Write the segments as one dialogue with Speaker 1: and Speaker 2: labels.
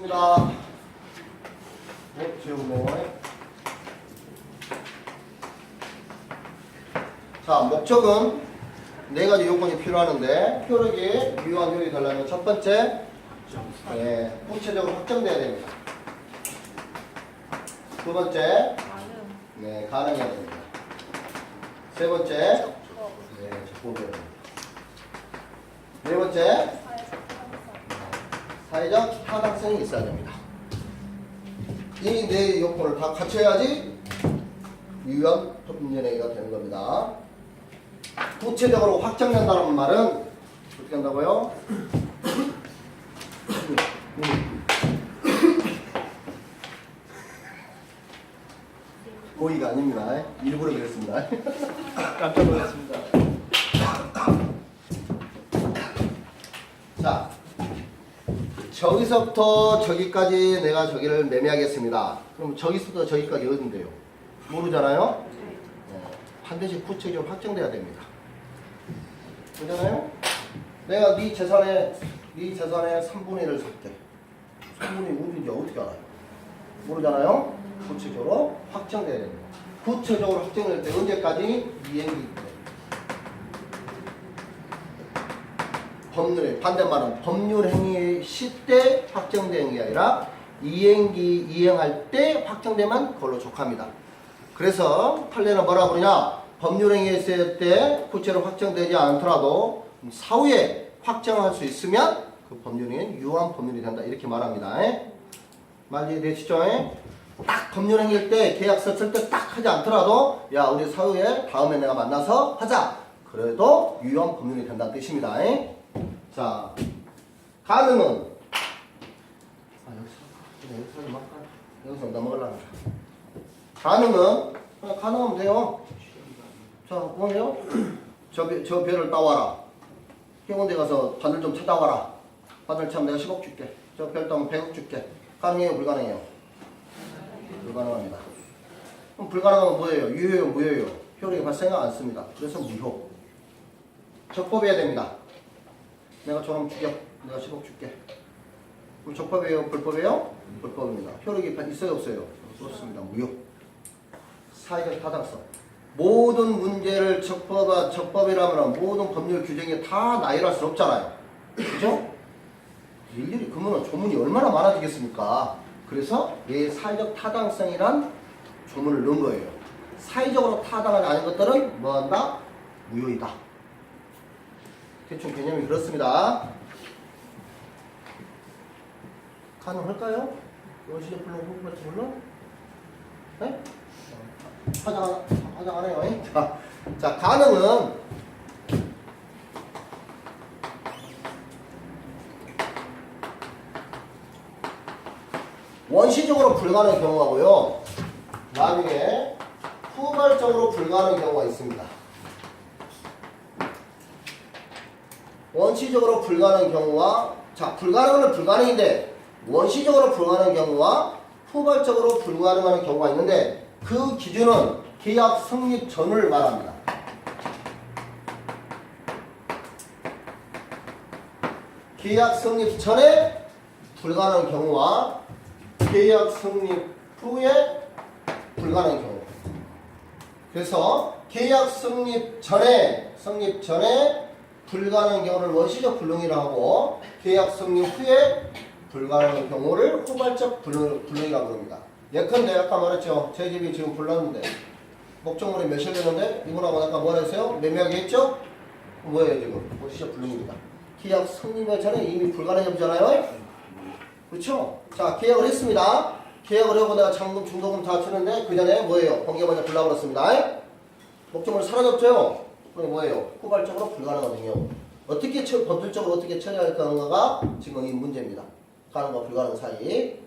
Speaker 1: 있습니다. 지우고. 자, 목적은 네 가지 요건이 필요하는데 효력이 유효한 효력이 되려면 첫 번째, 구체적으로 확정돼야 됩니다. 두 번째, 가능해야 됩니다. 세 번째, 적법해야 됩니다. 네 번째, 사회적 타당성이 있어야 됩니다. 이 네 요건을 다 갖춰야지 유효한 법률행위가 되는 겁니다. 구체적으로 확정된다는 말은 어떻게 한다고요? 고의가 아닙니다. 일부러 그랬습니다.
Speaker 2: 깜짝 놀랐습니다.
Speaker 1: 자, 저기서부터 저기까지 내가 저기를 매매하겠습니다. 그럼 저기서부터 저기까지 어딘데요? 모르잖아요? 반드시 구체적으로 확정돼야 됩니다. 그렇잖아요? 내가 네 재산의 3분의 1을 살게. 3분의 1이 어딘지 어떻게 알아요? 모르잖아요? 구체적으로 확정돼야 됩니다. 구체적으로 확정될 때 언제까지? 이행기 때. 법률의 반대말은 법률행위 시때 확정되는 게 아니라 이행할 때 확정되면 그걸로 족합니다. 그래서 판례는 뭐라고 그러냐? 법률행위 했을 때 구체로 확정되지 않더라도 사후에 확정할 수 있으면 그 법률행위는 유효한 법률이 된다. 이렇게 말합니다. 말 이해되시죠? 딱 법률행위일 때 계약서 쓸 때 딱 하지 않더라도 야 우리 사후에 다음에 내가 만나서 하자. 그래도 유효한 법률이 된다는 뜻입니다. 자, 가능은 여기서 넘어가려고. 가능은 그냥 가능하면 돼요. 자, 뭐예요? 저 별을 따와라. 해운대 가서 바늘 좀 찾아와라. 바늘 참 내가 10억 줄게. 저 별 따면 100억 줄게. 가능해요? 불가능해요? 불가능합니다. 그럼 불가능하면 뭐예요? 유효예요? 무효예요? 효력이 발생하지 않습니다. 그래서 무효. 적법해야 됩니다. 내가 저놈 죽여. 내가 10억 줄게. 그럼 적법이에요? 불법이에요? 불법입니다. 효력이 있어요? 없어요? 그렇습니다. 무효. 사회적 타당성. 모든 문제를 적법이라면 모든 법률 규정이 다 나열할 수 없잖아요. 그죠? 일일이 그러면 조문이 얼마나 많아지겠습니까? 그래서 사회적 타당성이란 조문을 넣은 거예요. 사회적으로 타당하지 않은 것들은 뭐한다? 무효이다. 대충 개념이 그렇습니다. 가능할까요? 원시적 불능, 후불적 불능? 네? 화장하네요. 자, 가능은 원시적으로 불가능한 경우하고요. 나중에 후발적으로 불가능한 경우가 있습니다. 원시적으로 불가능한 경우와 자, 불가능은 불가능인데 원시적으로 불가능한 경우와 후발적으로 불가능한 경우가 있는데 그 기준은 계약 성립 전을 말합니다. 계약 성립 전에 불가능한 경우와 계약 성립 후에 불가능한 경우. 그래서 계약 성립 전에 불가능한 경우를 원시적 불능이라고 하고 계약 성립 후에 불가능한 경우를 후발적 불능이라고 합니다. 예컨대 아까 말했죠. 제 집이 지금 불났는데 목적물이 몇일 되는데 이분하고 아까 뭐라 했어요? 매매하게 했죠? 뭐예요 지금? 원시적 불능입니다. 계약 성립 전에 이미 불가능해졌잖아요. 그렇죠? 자, 계약을 했습니다. 계약을 하고 내가 잔금, 중도금 다 치는데 그 전에 뭐예요? 번개 먼저 불나버렸습니다. 목적물 사라졌죠? 그럼 뭐예요? 후발적으로 불가능하거든요. 어떻게 법률적으로 어떻게 처리할까가 지금 이 문제입니다. 가능과 불가능 사이.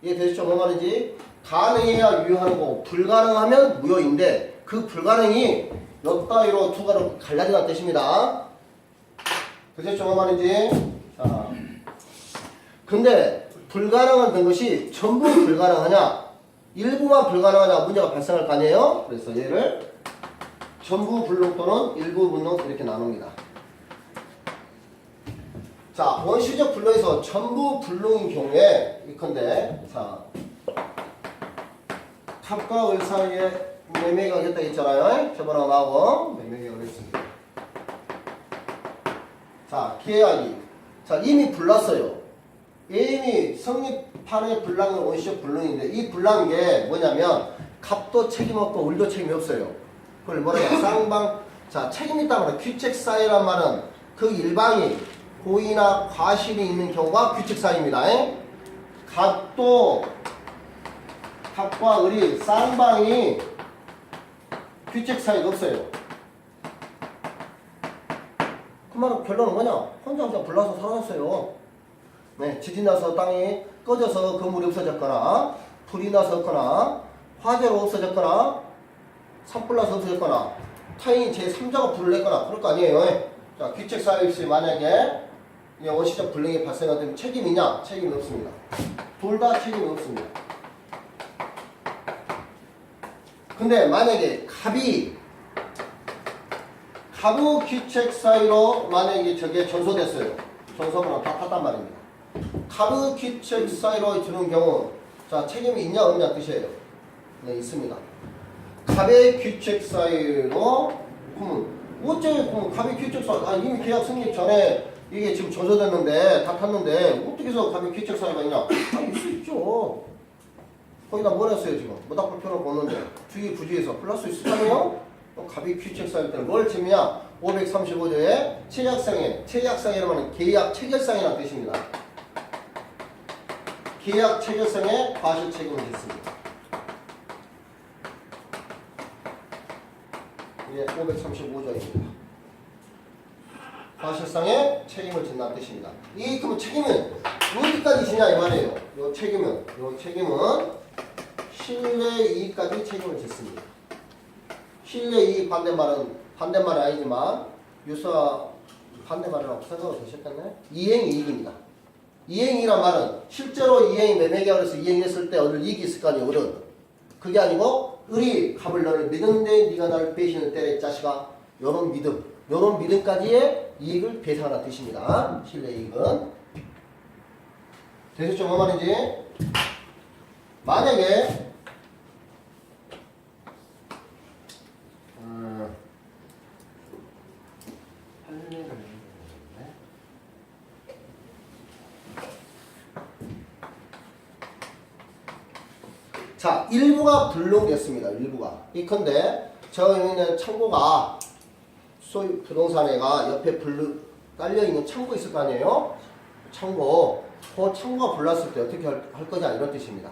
Speaker 1: 이해되시죠? 뭐 말인지? 가능해야 유효하는 거고 불가능하면 무효인데 그 불가능이 몇 따위로 두 가지로 갈라진다는 뜻입니다. 되셨죠? 뭐 말인지? 자, 근데 불가능한 된 것이 전부 불가능하냐 일부만 불가능하냐 문제가 발생할 거 아니에요? 그래서 얘를 전부 불능 또는 일부 불능 이렇게 나눕니다. 자, 원시적 불능에서 전부 불능인 경우에 이건데, 자, 탑과 을 사이에 매매가 겠다 했잖아요. 저번에 나오고 매매가 그랬습니다. 자, 계약이. 자, 이미 불났어요. 이미 성립판의 불량은 원시적 불능인데, 이 불난 게 뭐냐면 갑도 책임 없고 을도 책임이 없어요. 그걸 뭐라 해요? 쌍방. 자, 책임 있다는 말은 규책 사유란 말은 그 일방이 고의나 과실이 있는 경우가 규책 사유입니다. 갑과 을이 쌍방이 규책 사유가 없어요. 그 말은 결론은 뭐냐? 혼자 그냥 불나서 사라졌어요. 네, 지진 나서 땅이 꺼져서 건물이 없어졌거나, 불이 나서 없거나, 화재로 없어졌거나, 산불 나서 없어졌거나, 타인이 제3자가 불을 냈거나 그럴 거 아니에요. 자, 규책 사유 없이 만약에 원시적 불능이 발생하면 책임이냐? 책임이 없습니다. 둘 다 책임이 없습니다. 근데 만약에 갑의 규책 사유로 만약에 저게 전소됐어요. 전소문은 다 탔단 말입니다. 갑의 규책 사유로 주는 경우, 자, 책임이 있냐 없냐 뜻이에요. 네, 있습니다. 갑의 규책 사유로, 그럼 갑의 규책 사유, 이미 계약 성립 전에 이게 지금 전소됐는데, 다 탔는데, 어떻게 해서 갑의 규책 사유가 있냐? 있을 수 있죠. 거기다 뭘 했어요, 지금? 모닥불 펴놓고 오는데, 주의 부주의에서 플러스 있을까요? 갑의 규책 사유 때는 뭘 지느냐? 535조의 체약상해라는 계약 체결상이라는 뜻입니다. 계약 체결상의 과실 책임을 졌습니다. 이게 535조입니다. 과실상의 책임을 진다는 뜻입니다. 그럼 책임은 어디까지 지냐 이 말이에요. 요 책임은 실내이익까지 책임을 졌습니다. 실내이익 반대말은 아니지만 반대말이라고 생각을 되셨겠네? 이행이익입니다. 이행이란 말은 실제로 이행이 매매계약에서 이행했을 때 얻을 이익이 있을 거 아니에요. 을은. 그게 아니고 을이 갑을 너를 믿는데 네가 나를 배신을 때려 자식아. 요런 믿음까지의 이익을 배상하는 뜻입니다. 실내이익은. 되셨죠? 뭐 말인지? 만약에 자, 일부가 불능됐습니다. 일부가. 이컨대 저희는 창고가 소유 부동산에가 옆에 딸려있는 창고 있을 거 아니에요? 창고. 그 창고가 불났을 때 어떻게 할 거냐 이런 뜻입니다.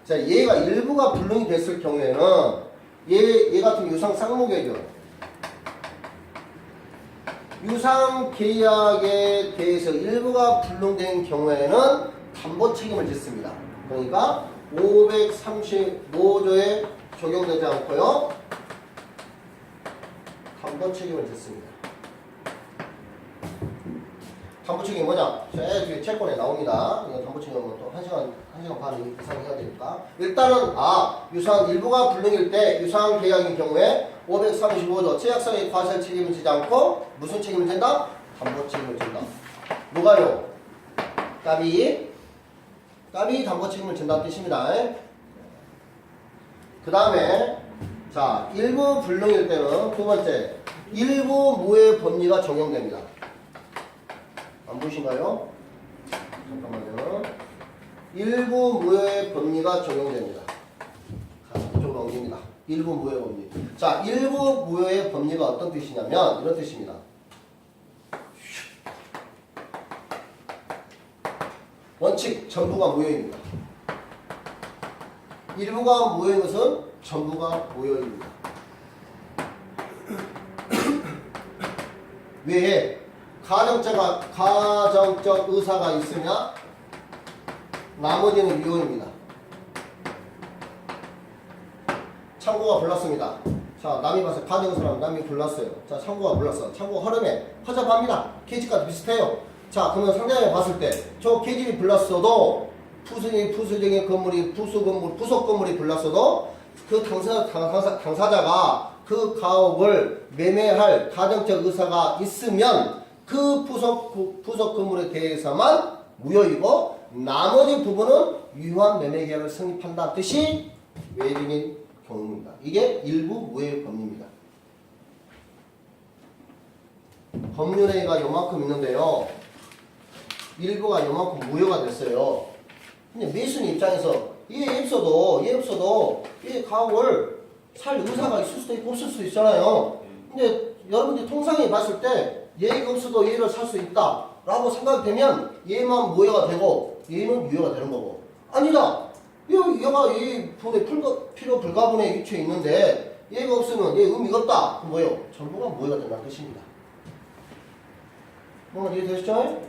Speaker 1: 자, 얘가 일부가 불능이 됐을 경우에는 얘 같은 유상 쌍무계죠. 유상 계약에 대해서 일부가 불능된 경우에는 담보 책임을 졌습니다. 그러니까 535조에 적용되지 않고요. 담보 책임을 졌습니다. 담보 책임이 뭐냐? 뒤에 채권에 나옵니다. 이거 담보 책임은 또 1시간 반 이상 해야 되니까. 일단은 유상 일부가 불능일 때 유상 계약인 경우에 535조 제약상의 과실 책임을 지지 않고 무슨 책임을 진다? 담보 책임을 진다. 누가요? 갑이 담보 책임을 진다는 뜻입니다. 그 다음에 자, 일부 불능일 때는 두 번째 일부 무효의 법리가 적용됩니다. 안 보이신가요? 잠깐만요. 일부 무효의 법리가 적용됩니다. 자, 이쪽으로 옮깁니다. 일부 무효의 법리. 자, 일부 무효의 법리가 어떤 뜻이냐면 이런 뜻입니다. 원칙 전부가 무효입니다. 일부가 무효인 것은 전부가 무효입니다. 왜? 가정적 의사가 있으면 나머지는 유효입니다. 창고가 불났습니다. 자, 남이 봐서 가정사람 남이 불났어요. 자, 창고가 불났어. 창고 허름해. 허접합니다. 계집과도 비슷해요. 자, 그러면 상대방이 봤을 때 저 계집이 불났어도 부수적인 건물이 부속 건물이 불났어도 그 당사자가 그 가옥을 매매할 가정적 의사가 있으면 그 부속 건물에 대해서만 무효이고 나머지 부분은 유효한 매매 계약을 성립한다는 뜻이 외림인 경우입니다. 이게 일부 무효의 법리입니다. 법률행위가 요만큼 있는데요. 일부가 요만큼 무효가 됐어요. 근데 매수인 입장에서 얘 없어도 이 가옥을 살 의사가 있을 수도 있고 없을 수도 있잖아요. 근데 여러분들이 통상에 봤을 때 얘가 없어도 얘를 살 수 있다 라고 생각되면 얘만 무효가 되고 얘는 유효가 되는 거고, 아니다, 얘가 이 분의 필요 불가분의 위치에 있는데 얘가 없으면 얘 의미가 없다. 그럼 뭐예요? 전부가 무효가 된다는 뜻입니다. 뭔가 이해되시죠?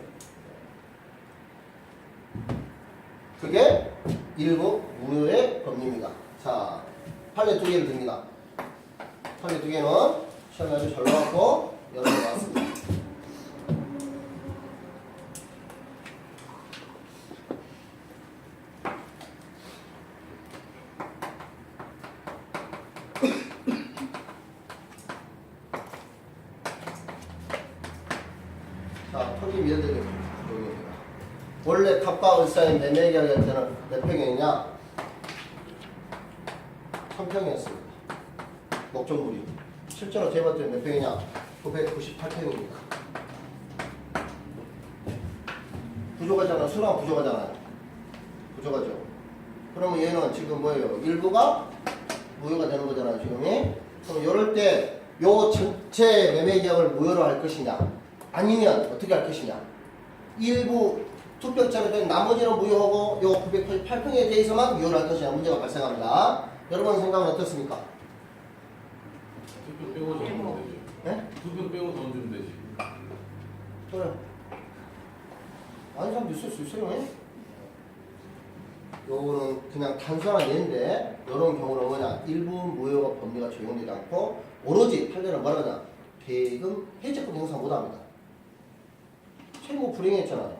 Speaker 1: 그게 일부 무효의 법리입니다. 자, 판례 2개를 듭니다. 판례 2개는 시험에 아주 잘 나왔고 여러 개 나왔습니다. 자, 토지 미연대교 조정입니다. 원래 갑과 을사의 매매 계약할 때는 몇 평이었냐? 3평이었습니다. 목적물이. 실제로 재벌 때는 몇 평이냐? 998평입니다. 부족하잖아. 수랑 부족하잖아요. 부족하죠. 그러면 얘는 지금 뭐예요? 일부가 무효가 되는 거잖아요. 지금이. 그럼 이럴 때 요 전체 매매 계약을 무효로 할 것이냐? 아니면 어떻게 할 것이냐? 일부 투표자로 된 나머지는 무효하고 요 988평에 대해서만 무효를 할 것이냐 문제가 발생합니다. 여러분 생각은 어떻습니까?
Speaker 3: 투표 빼고 던지면 되지.
Speaker 1: 네?
Speaker 3: 투표 빼고 던지면 되지.
Speaker 1: 그래. 아니 사람도 있을 수 있어요. 요거는 그냥 단순한 예인데 이런 경우는 뭐냐? 일부 무효가 법리가 적용되지 않고 오로지 판례는 뭐라 하냐? 대금 해제권 행사 못합니다. 채무 불이행했잖아요.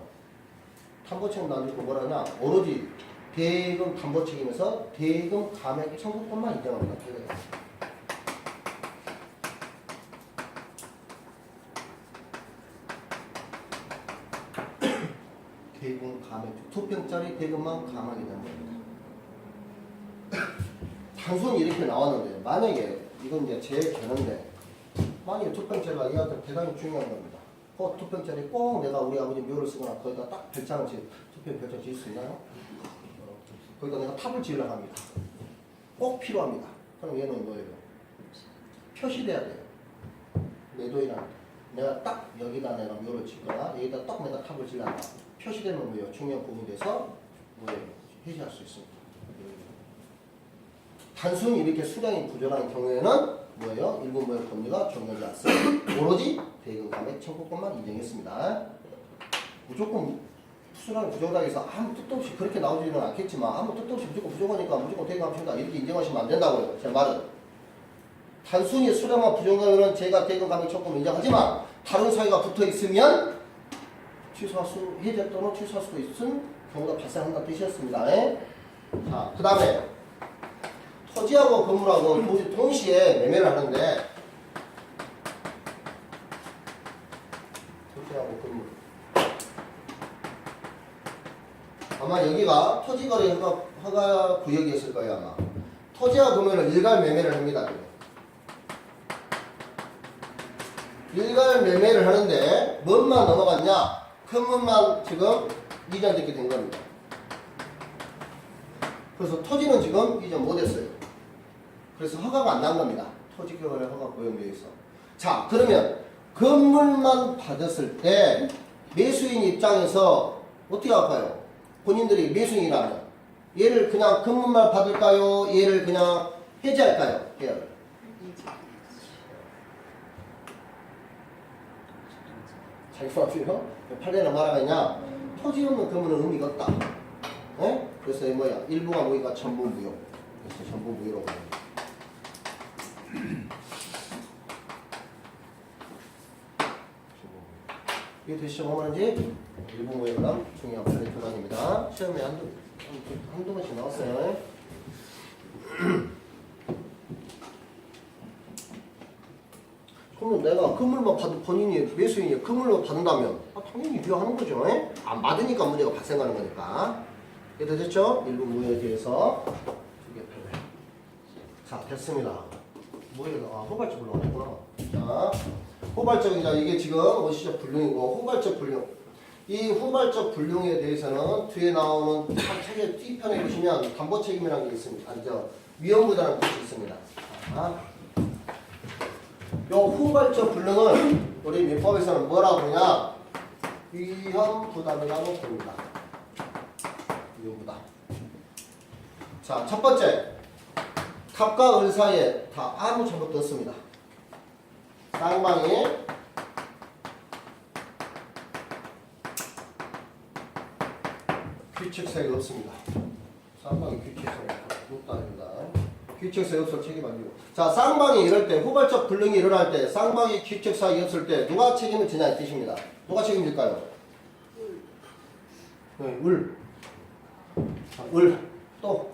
Speaker 1: 담보책임 놔두고 뭐라 하냐? 오로지 대금 담보 책임에서 대금 감액 청구권만 인정합니다. 판례가. 대금 감액, 2평짜리 대금만 감하게 되는 겁니다. 단순히 이렇게 나왔는데 만약에 이건 이제 제 견해인데 만약에 2평짜리가 얘한테 대단히 중요한 겁니다. 그 2평짜리 꼭 내가 우리 아버지 묘를 쓰거나 거기다 딱 별장을 2평 별장 지을 수 있나요? 거기다 내가 탑을 지으려고 합니다. 꼭 필요합니다. 그럼 얘는 뭐예요? 표시돼야 돼요. 매도인한테. 내가 딱 여기다 내가 묘를 짓거나 여기다 딱 내가 탑을 지으려고 합니다. 표시되면 뭐예요? 중요한 부분이 돼서 뭐예요? 해지할 수 있습니다. 단순히 이렇게 수량이 부족한 경우에는 뭐예요? 일부 무효 법리가 적용되지 않습니다. 오로지 대금 감액 청구권만 인정했습니다. 무조건 수량이 부족하다고 해서 아무 뜻도 없이 그렇게 나오지는 않겠지만 아무 뜻도 없이 무조건 부족하니까 무조건 대금 감액 청구다 이렇게 인정하시면 안 된다고요. 제 말은. 단순히 수량만 부족하면 제가 대금 감액 청구권 인정하지만 다른 사유가 붙어 있으면 취소할 수, 해제 또는 취소할 수도 있는 경우가 발생한다는 뜻이었습니다. 자, 그 다음에 토지하고 건물하고 동시에 매매를 하는데 토지하고 건물 아마 여기가 토지거래 허가 구역이었을 거예요. 아마 토지와 건물을 일괄 매매를 합니다. 일괄 매매를 하는데 뭔만 넘어갔냐? 건물만 지금 이전됐게 된 겁니다. 그래서 토지는 지금 이전 못했어요. 그래서 허가가 안 난 겁니다. 토지거래 허가 고용되어 있어. 자, 그러면 건물만 받았을 때 매수인 입장에서 어떻게 할까요? 본인들이 매수인이라면 얘를 그냥 건물만 받을까요? 얘를 그냥 해지할까요? 계약을. 자기가 어때요? 판례는 뭐라고 했냐? 토지 없는 건물은 의미가 없다. 네? 그래서 이 뭐야? 일부가 뭐니까 전부 무효. 그래서 전부 무효라고 합니다. 이게 되시죠? 뭐 말인지? 일부 무효가 중요한 판례 교단입니다. 시험에 한두 번씩 나왔어요. 그러면 내가 건물만 본인이 매수인이 건물만 받는다면 당연히 유효하는 거죠. 안 받으니까 문제가 발생하는 거니까. 이해됐죠? 일부 무효에 대해서 두개 펴네. 자, 됐습니다. 뭐예요? 후발적 불능은 했구나. 자, 후발적이자 이게 지금 원시적 불능이고 후발적 불능. 이 후발적 불능에 대해서는 뒤에 나오는 책의 뒤편에 보시면 담보 책임이라는 게 있습니다. 아니죠? 위험부담이라는 것이 있습니다. 자, 요 후발적 불능을 우리 민법에서는 뭐라고 부르냐? 위험부담이라고 부릅니다. 위험부담. 자, 첫 번째. 갑과 을 사이에 다 아무 잘못도 없습니다. 쌍방이 규칙성이 없습니다. 쌍방이 규칙성이 없다입니다. 규칙성이 없어 책임 안 지고. 자, 쌍방이 이럴 때 후발적 불능이 일어날 때 쌍방이 규칙성이 없을 때 누가 책임을 지냐 이 뜻입니다. 누가 책임질까요? 을. 자, 을. 또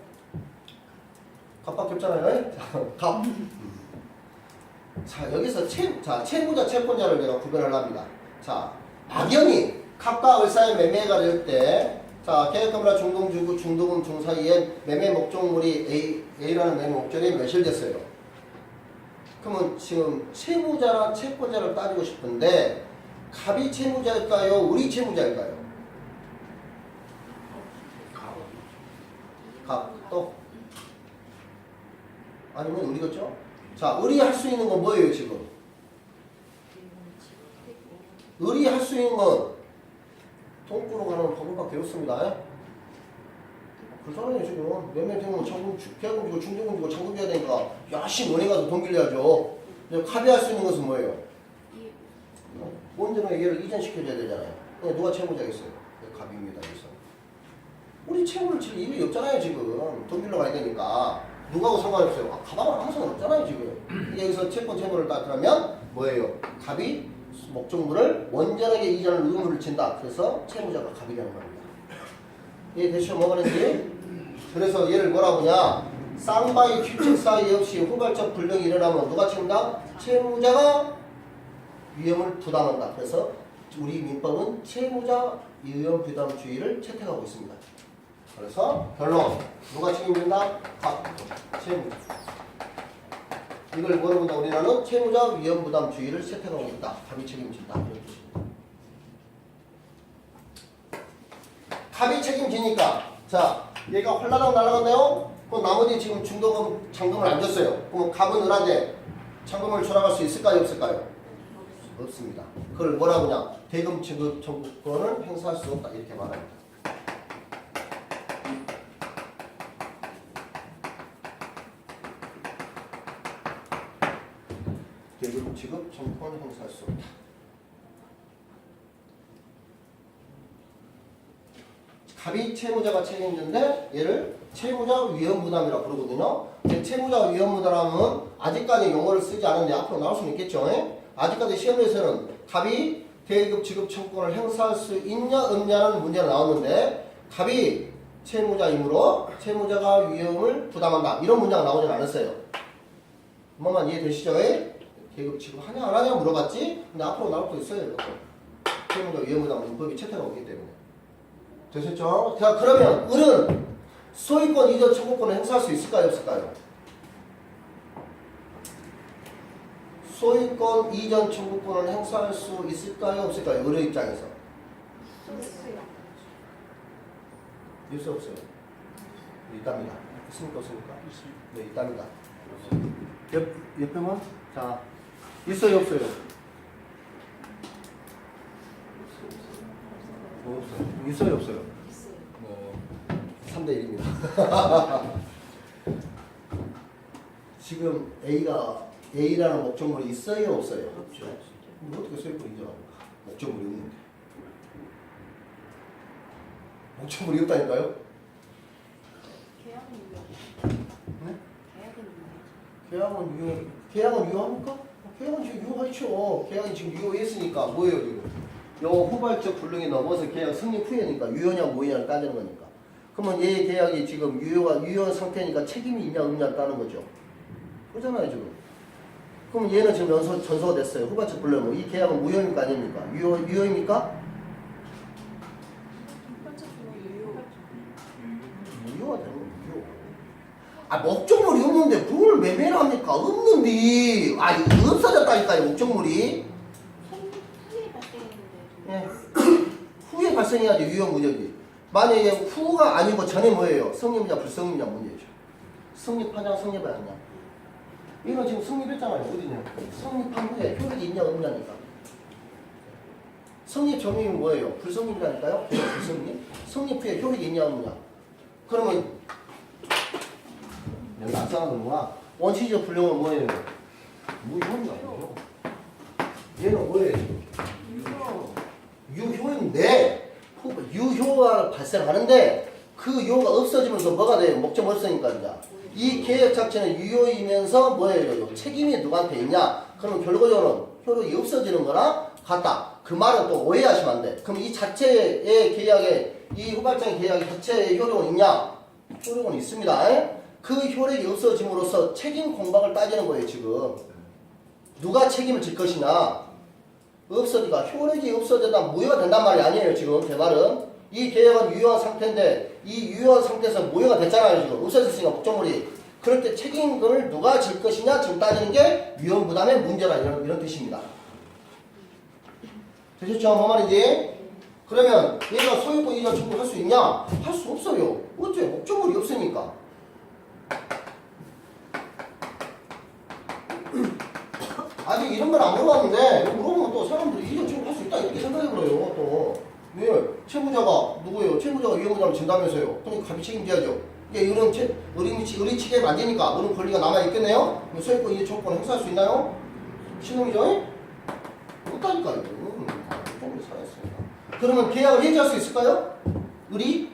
Speaker 1: 갑밖에 없잖아요. 갑. 자, 여기서 채무자, 채권자를 내가 구별을 합니다. 자, 막연히 갑과 을 사이에 매매가 될 때, 자, 계획금이나 중동주구, 중도금 중 사이에 매매 목적물이 A라는 매매 목적이 매실됐어요. 그러면 지금 채무자나 채권자를 따지고 싶은데, 갑이 채무자일까요? 을이 채무자일까요? 갑. 또. 아니면 을이겠죠? 자, 을이 할 수 있는 건 뭐예요, 지금? 을이 할 수 있는 건 돈꾸러 가는 법밖에 없습니다. 그렇잖아요, 지금. 매매되면 계약금 주고 중도금 주고 잔금 줘야 되니까 야씨 은행 가서 돈 빌려야죠. 갑이 할 수 있는 것은 뭐예요? 원전은 얘를 이전시켜줘야 되잖아요. 누가 채무자겠어요? 갑입니다, 여기서. 우리 채무를 칠 일이 없잖아요, 지금. 돈 빌려 가야 되니까. 누가하고 상관없어요. 가방은 아무 상관없잖아요, 지금. 여기서 채권 채무를 따지면 뭐예요? 갑이 목적물을 원전에게 이전할 의무를 진다. 그래서 채무자가 갑이라는 겁니다. 이해되시죠? 뭐가 그런지? 그래서 얘를 뭐라고 하냐? 쌍방이 규칙 사이 없이 후발적 불능이 일어나면 누가 책임다? 채무자가 위험을 부담한다. 그래서 우리 민법은 채무자 위험 부담주의를 채택하고 있습니다. 그래서 결론. 누가 책임진다? 갑. 채무자. 이걸 뭐로 본다? 우리나라는 채무자 위험부담주의를 채택하고 있다. 갑이 책임진다. 이런 뜻입니다. 갑이 책임지니까 자, 얘가 홀라당 날아갔네요? 그럼 나머지 지금 중도금, 잔금을 안 줬어요. 그럼 갑은 을한테 잔금을 돌아갈 수 있을까요? 없을까요? 없습니다. 그걸 뭐라고 하냐? 대금 지급 청구권을 행사할 수 없다. 이렇게 말합니다. 대금 지급 청구권을 행사할 수 없다. 갑이 채무자가 책임진데 얘를 채무자 위험부담이라고 부르거든요. 채무자 위험부담은 아직까지 용어를 쓰지 않은데 앞으로 나올 수는 있겠죠. 아직까지 시험에서는 갑이 대급 지급 청구권을 행사할 수 있냐 없냐는 문제가 나왔는데 갑이 채무자이므로 채무자가 위험을 부담한다. 이런 문제가 나오진 않았어요. 뭐만 이해되시죠? 대급 지급하냐 안 하냐 물어봤지? 근데 앞으로 나올 수 있어요. 이것도. 채무자 위험부담은 민법이 채택하고 있기 때문에. 되셨죠? 자, 그러면 을은 소유권 이전 청구권을 행사할 수 있을까요? 없을까요? 소유권 이전 청구권을 행사할 수 있을까요? 없을까요? 을의 입장에서. 있어요? 없어요? 있답니다. 있습니까? 없습니까? 네, 있답니다. 옆에만? 자, 있어요? 없어요? 없어요. 있어요? 없어요?
Speaker 3: 뭐
Speaker 1: 3대 1입니다. 지금 A라는 목적물이 있어요? 없어요? 없죠. 어떻게 소유권 인정합니까? 목적물이 없는데. 목적물이 없다니까요? 계약은 유효합니까? 계약은 지금 유효하죠. 계약이 지금 유효했으니까 뭐예요 지금? 요 후발적 불능이 넘어서 계약 승리 후에니까 유효냐 무효냐를 따지는 거니까. 그러면 얘 계약이 지금 유효한 상태니까 책임이 있냐 없냐를 따는 거죠. 그렇잖아요 지금. 그럼 얘는 지금 전소가 됐어요. 후반적 불러면 이 계약은 무효입니까 아닙니까? 유효입니까? 무효가 되는 거예요. 무효. 아 목적물이 없는데 뭘 매매를 합니까? 없는데. 아 이거 없어졌다니까요 목적물이. 예. 후에 발생해야지 유효 무효지. 만약에 후가 아니고 전에 뭐예요? 성립이냐 불성립이냐 문제죠. 성립하냐 성립하냐. 이건 지금 성립했잖아요. 어디냐? 성립한 후에 효력이 있냐 없냐니까. 성립 전형이 뭐예요? 불성립이라니까요. 불성립. 성립 후에 효력이 있냐 없냐. 그러면 여기 안 써놨는구나. 원시적 불능은 뭐예요? 무효인가 보죠. 얘는 뭐예요? 유효인데 유효가 발생하는데 그 요가 없어지면서 뭐가 돼요? 목적 없으니까 이제 이 계획 자체는 유효이면서 뭐예요? 책임이 누구한테 있냐? 그러면 결과적으로는 효력이 없어지는 거랑 같다. 그 말은 또 오해하시면 안 돼. 그럼 이 자체의 계약에 이 후발장의 계약의 자체의 효력은 있냐? 효력은 있습니다. 그 효력이 없어짐으로써 책임 공박을 따지는 거예요 지금. 누가 책임을 질 것이냐? 없어지가 효력이 없어졌다 무효가 된단 말이 아니에요 지금 제 말은. 이 계약은 유효한 상태인데 이 유효한 상태에서 무효가 됐잖아요 지금. 없어졌으니까 목적물이. 그럴 때 책임을 누가 질 것이냐 지금 따지는 게 위험부담의 문제라 이런 뜻입니다. 되셨죠? 뭔 말인지? 그러면 얘가 소유권 이전 청구할 수 있냐? 할 수 없어요. 어째? 목적물이 없으니까. 아직 이런 걸 안 물어봤는데 물어보면 또 사람들이 이전 청구할 수 있다 이렇게 생각해버려요. 또 왜? 채무자가 누구예요? 채무자가 위험부담을 진다면서요. 그러니까 갑이 책임져야죠. 이게 의리 측에 만지니까 어른 권리가 남아있겠네요? 소유권 이전 청구권 행사할 수 있나요? 신용이죠? 못하니까요. 조금 살아있습니다. 그러면 계약을 해지할 수 있을까요? 의리?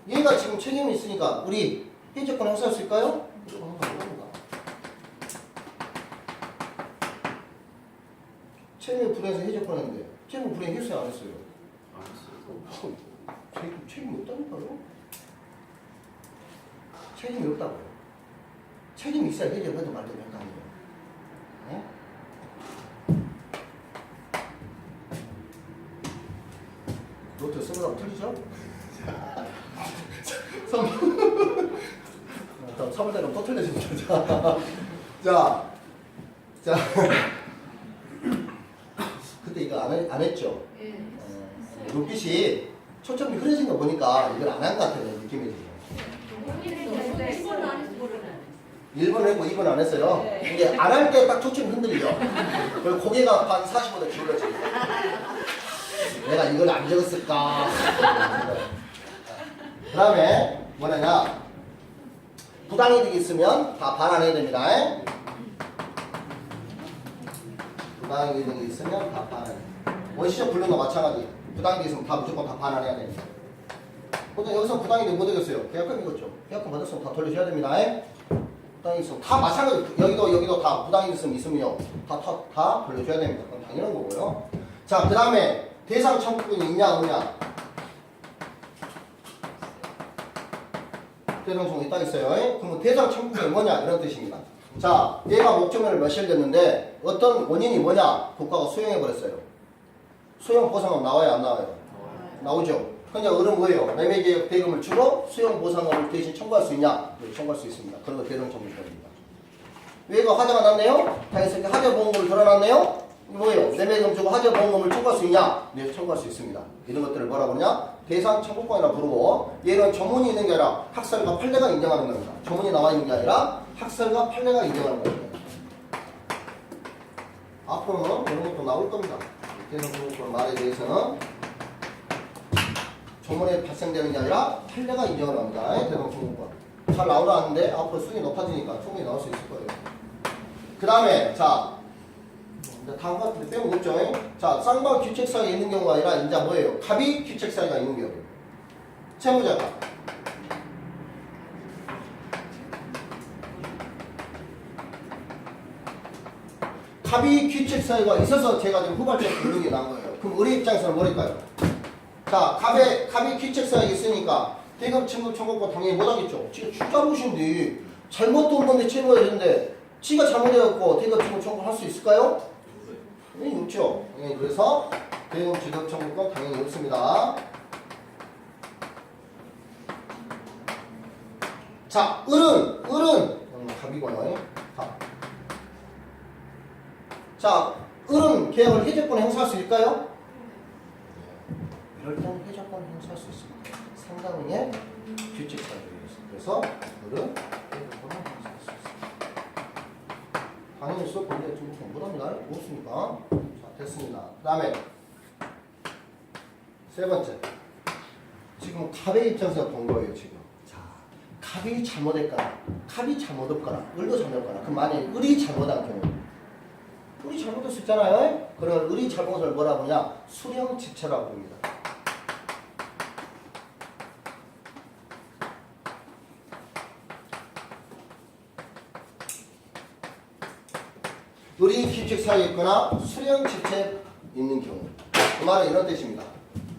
Speaker 1: 얘가 지금 책임이 있으니까 우리 해지권 행사할 수 있을까요? 책임이 불행해서 해지권 했는데 책임이 불행했어요 안 했어요? 안 했어요. 책임이 없다니까요? 책임이 없다고요. 책임이 있어야 해지를 해도 말도 된다 아니에요. 네? 노트 쓰느라고 틀리죠? 다음 3월 달에 또 틀려집니다. 자. 그때 이거 안 했죠?
Speaker 4: 예.
Speaker 1: 눈빛이 초점이 흐려진 거 보니까 이걸 안 한 것 같아요. 느낌이. 1번 했고 2번 안 했어요. 이게 안 할 때 딱 초점이 흔들리죠. 그리고 고개가 한 45도 기울어지고. 내가 이걸 안 적었을까? 그 다음에 뭐냐냐? 부당이득이 있으면 다 반환해야 됩니다. 부당이득이 있으면 다 반환해. 원시적 불능과 마찬가지. 부당이득이 있으면 다 무조건 다 반환해야 됩니다. 보통 여기서 부당이득 못 얻었어요. 계약금 이거죠. 계약금 받았으면 다 돌려줘야 됩니다. 부당이득 있으면 다 마찬가지. 여기도 다 부당이득 있으면요. 다 돌려줘야 됩니다. 그건 당연한 거고요. 자, 그 다음에 대상 청구권이 있냐 없냐? 대상 청구권이 딱 있어요. 그럼 대상 청구권이 뭐냐? 이런 뜻입니다. 자, 얘가 목적물을 몇시했는데 어떤 원인이 뭐냐? 국가가 수용해버렸어요. 수용 보상은 나와요 안 나와요? 나오죠. 근데 어른 뭐예요? 매매계약 대금을 주고 수용 보상금을 대신 청구할 수 있냐? 네, 청구할 수 있습니다. 그런 거 대상 청구권입니다. 얘가 화재가 났네요? 당연히 화재 보험금을 돌아놨네요? 뭐예요? 매매금 주고 화재 보험금을 청구할 수 있냐? 네, 청구할 수 있습니다. 이런 것들을 뭐라고 그러냐? 대상 청구권이라 부르고 얘는 조문이 있는 게 아니라 학설과 판례가 인정하는 겁니다. 조문이 나와 있는 게 아니라 학설과 판례가 인정하는 겁니다. 앞으로는 이런 것도 나올 겁니다. 대상 청구권 말에 대해서는 조문에 발생되는 게 아니라 판례가 인정을 합니다. 대상 청구권. 잘 나오라는데 앞으로 수익이 높아지니까 충분히 나올 수 있을 거예요. 그 다음에 자 다음 같은데 빼면 없죠. 자, 쌍방 규책 사이에 있는 경우가 아니라 이제 뭐예요? 갑이 규책 사이가 있는 경우. 채무자가 갑이 규책 사이가 있어서 제가 지금 후발적 불능이 난 거예요. 그럼 우리 입장에서는 뭐일까요? 자, 갑이 규책 사이에 있으니까 대금 청구권 당연히 못하겠죠. 지금 주자보신데 잘못 돈 건데 책임져야 되는데 지가 잘못해갖고 대금 지급 청구할 수 있을까요? 당연히 없죠. 그래서 대금 지급 청구권 당연히 없습니다. 자, 을은 갑이고요. 갑. 자, 을은 계약을 해제권 행사할 수 있을까요? 이럴 때는 해제권 행사할 수 있습니다. 상당히의 규칙 사유에 의해서. 그래서 을은 해제권을 행사할 수 있습니다. 당연히 수업 본데 좀 못합니다. 못습니까? 자, 됐습니다. 그 다음에 세 번째. 지금 갑의 입장에서 본 거예요, 지금. 자, 갑이 잘못했거나, 갑이 잘못했거나, 을도 잘못했거나, 그럼 만약에 을이 잘못한 경우. 을이 잘못할 수 있잖아요? 그러면 을이 잘못을 뭐라 부르냐? 수령지체라고 부릅니다. 을이 규칙 사유에 있거나 수령지체에 있는 경우. 그 말은 이런 뜻입니다.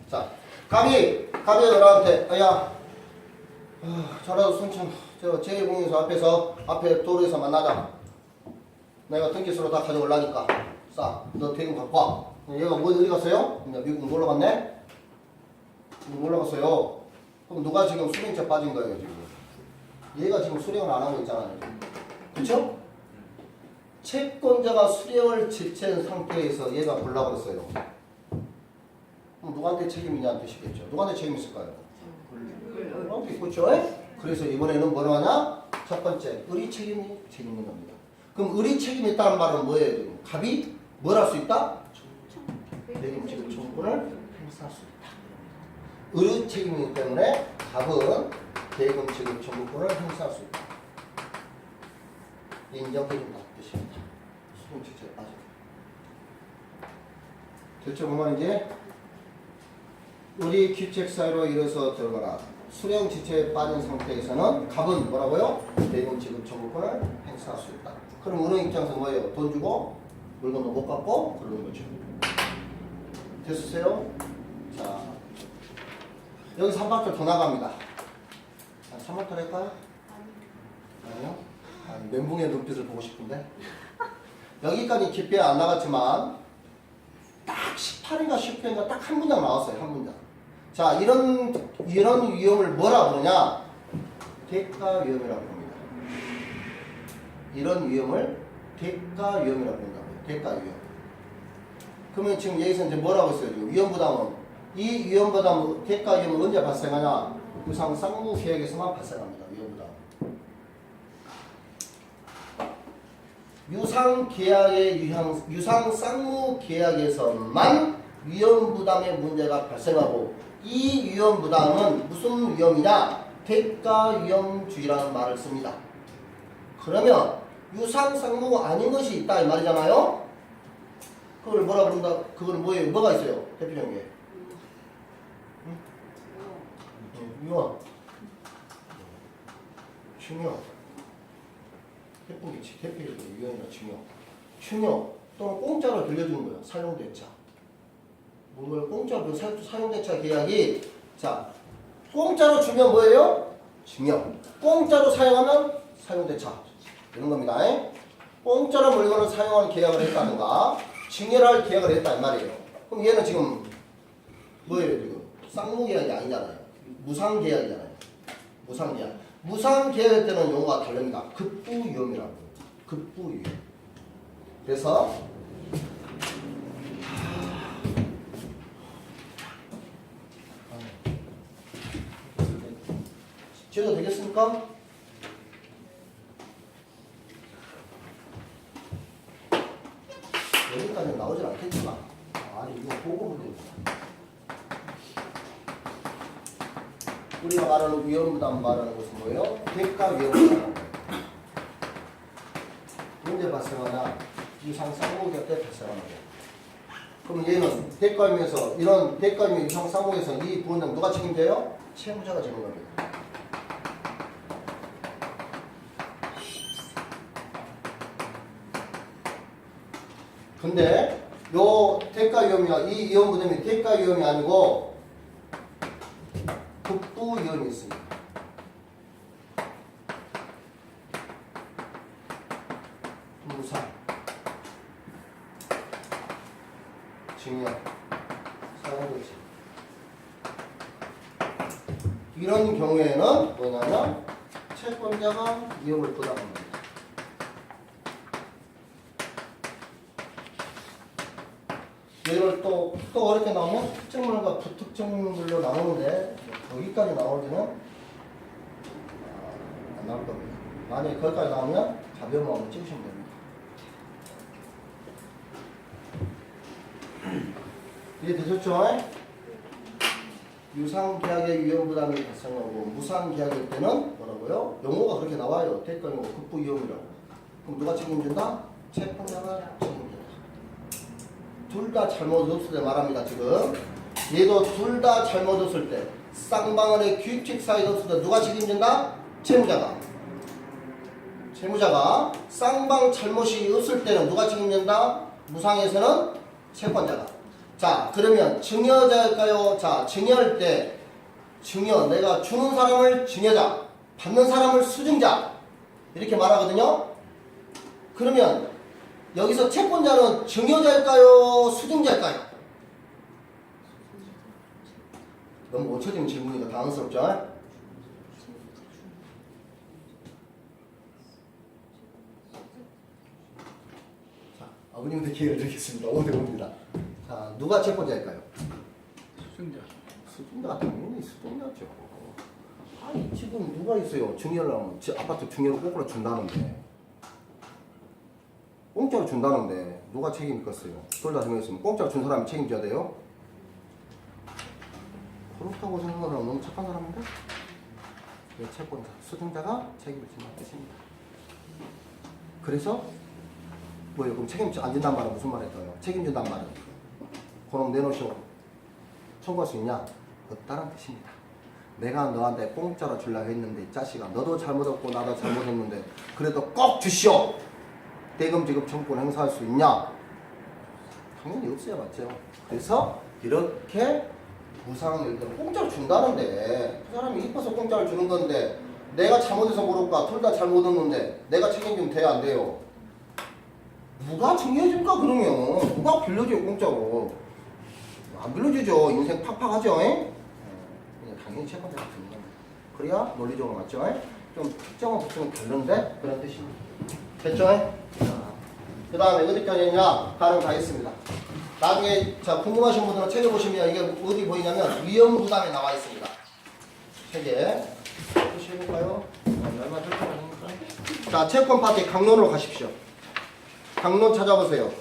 Speaker 1: 자, 갑이 너한테 잘하도 순천 저 제1공유소 앞에 도로에서 만나자. 내가 등기수로 다 가져올라니까 너 대금 갖고 와. 얘가 어디 갔어요? 미국 놀러 갔네? 놀러 갔어요. 그럼 누가 지금 수령죄 빠진 거예요 지금? 얘가 지금 수령을 안 하고 있잖아요. 그쵸? 채권자가 수령을 지체한 상태에서 얘가 골라버렸어요. 그럼 누구한테 책임이냐는 뜻이겠죠. 누구한테 책임 있을까요? 그렇죠? 그래서 이번에는 뭐로 하냐? 첫 번째, 을이 책임이 있는 겁니다. 그럼 을이 책임이 있다는 말은 뭐예요? 지금? 갑이 뭘 할 수 있다? 대금 지급 청구권을 행사할 수 있다. 을의 책임이기 때문에 갑은 대금 지급 청구권을 행사할 수 있다. 인정해준다 뜻입니다. 수령지체에 빠져. 됐죠? 그 말인지? 을이 규칙 사유로 이뤄서 들어가라. 수령지체에 빠진 상태에서는 갑은 뭐라고요? 대금 지급 청구권을 행사할 수 있다. 그럼 은행 입장에서 뭐예요? 돈 주고 물건도 못 갖고 그러는 거죠. 됐으세요? 자, 여기서 한 박자 더 나갑니다. 3박자 할까요? 아니요? 멘붕의 눈빛을 보고 싶은데 여기까지 깊이 안 나갔지만 딱 18인가 19인가 딱 한 문장 나왔어요. 한 문장. 자, 이런 위험을 뭐라 부르냐? 대가 위험이라고 합니다. 이런 위험을 대가 위험이라고 한다고요. 대가 위험. 그러면 지금 여기서 이제 뭐라고 했어요? 위험부담은 이 위험부담 대가 위험은 언제 발생하냐? 유상 쌍무 계약에서만 발생합니다. 위험부담. 유상 쌍무 계약에서만 위험부담의 문제가 발생하고 이 위험부담은 무슨 위험이냐? 대가 위험주의라는 말을 씁니다. 그러면 유상 쌍무가 아닌 것이 있다 이 말이잖아요. 그걸 뭐라 부른다? 그걸 뭐예요? 뭐가 있어요? 대표적인 게. 응? 유언. 충요. 대표적인 유언이나 충요. 충요 또는 공짜로 빌려주는 거예요. 사용대차. 뭘 공짜로 사용대차 계약이 자 공짜로 주면 뭐예요? 증여. 공짜로 사용하면 사용대차. 이런 겁니다. 공짜로 물건을 사용하는 계약을 했다든가 증여를 할 계약을 했다 이 말이에요. 그럼 얘는 지금 뭐예요? 지금 쌍무계약이 아니잖아요. 무상계약이잖아요. 무상계약. 무상계약일 때는 용어가 다릅니다. 급부위험이라고 해요. 급부위험. 그래서 지어도 되겠습니까? 여기까지는 나오질 않겠지만 아니 이거 보고 문제입니다. 우리가 말하는 위험부담 말하는 것은 뭐예요? 대가 위험부담. 언제 발생하나? 유상 쌍무계약 때 발생하는 거예요. 그럼 얘는 대가 위험에서 이런 대가 위험 유상 쌍무에서 이 부분은 누가 책임져요? 채무자가 책임집니다. 근데 요 대가 위험이나 이 위험부담이 대가 위험이 아니고 급부 위험이 있습니다. 증여. 상환도지. 이런 경우에는 뭐냐면 채권자가 위험을 부담합니다. 얘를 또 어렵게 나오면 특정물과 부특정물로 나오는데 거기까지 나오지는 안 나올 겁니다. 만약에 거기까지 나오면 가벼운 마음으로 찍으시면 됩니다. 이해되셨죠? 유상계약의 위험부담이 발생하고 무상계약일 때는 뭐라고요? 용어가 그렇게 나와요. 대가용 극부위험이라고. 그럼 누가 책임진다? 채권자가 책임진다. 둘 다 잘못 없을 때 말합니다. 지금 얘도 둘 다 잘못 없을 때 쌍방울의 규칙 사이도 없을 때 누가 책임진다? 채무자가. 채무자가. 쌍방 잘못이 없을 때는 누가 책임진다? 무상에서는 채권자가. 자, 그러면 증여자일까요? 자, 증여할 때 증여, 내가 주는 사람을 증여자, 받는 사람을 수증자 이렇게 말하거든요. 그러면 여기서 채권자는 증여자일까요? 수증자일까요? 너무 못 쳐지는 질문이니까 당황스럽죠? 자, 아버님한테 기회를 드리겠습니다. 5대5입니다. 자, 누가 채권자일까요?
Speaker 2: 수증자.
Speaker 1: 수증자가 당연히 수증자죠. 아니, 지금 누가 있어요? 증여를 하면 아파트 증여를 거꾸로 준다는데 공짜로 준다는데 누가 책임 있겠어요? 둘 다 증여했으면 공짜로 준 사람이 책임져야 돼요? 그렇다고 생각하면 너무 착한 사람인데? 네, 채권자, 수증자가 책임을 진다는 뜻입니다. 그래서 뭐예요? 그럼 책임져 안 진단 말은 무슨 말 했어요? 책임진단 말은 그럼 내놓으시오. 청구할 수 있냐? 없다는 뜻입니다. 내가 너한테 공짜로 주려고 했는데 이 자식아 너도 잘못했고 나도 잘못했는데 그래도 꼭 주시오. 대금 지급 청구권 행사할 수 있냐? 당연히 없어야 맞죠. 그래서 이렇게 무상을 예를 들어 공짜로 준다는데 그 사람이 이뻐서 공짜로 주는 건데 내가 잘못해서 모를까 둘 다 잘못했는데 내가 책임지면 돼야 안 돼요? 누가 증여해줄까 그러면? 누가 빌려줘요 공짜로? 안 빌려주죠. 인생 팍팍하죠. 그냥 당연히 채권자가 주는 겁니다. 그래야 논리적으로 맞죠. 좀 특정한 부분은 다른데 그런 뜻입니다. 됐죠? 그 다음에 어디까지 했냐? 가능 다 했습니다. 나중에 자 궁금하신 분들은 책을 보시면 이게 어디 보이냐면 위험부담에 나와 있습니다. 책에 혹시 해볼까요? 얼마 설명하니까. 자 채권 파트 강론으로 가십시오. 강론 찾아보세요.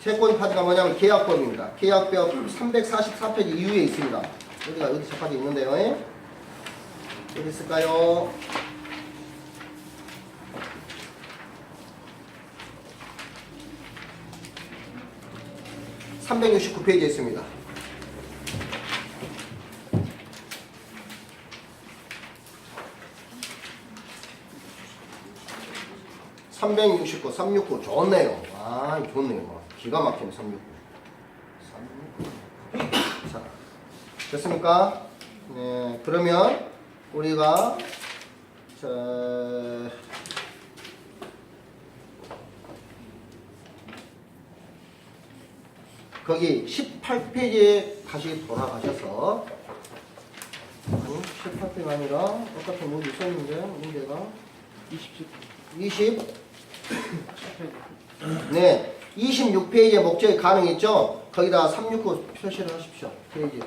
Speaker 1: 채권 파트가 뭐냐면 계약법입니다. 계약법 344페이지 이후에 있습니다. 여기가 어디 책까지 있는데요. 어디 있을까요? 369페이지에 있습니다. 369, 369 좋네요. 아, 좋네요. 기가 막히네. 369. 자, 됐습니까? 네, 그러면 우리가 자, 거기 18페이지에 다시 돌아가셔서 아니 18페이지가 아니라 똑같은 문제 있었는데 문제가 20 네, 26페이지에 목적이 가능 있죠? 거기다 369 표시를 하십시오. 페이지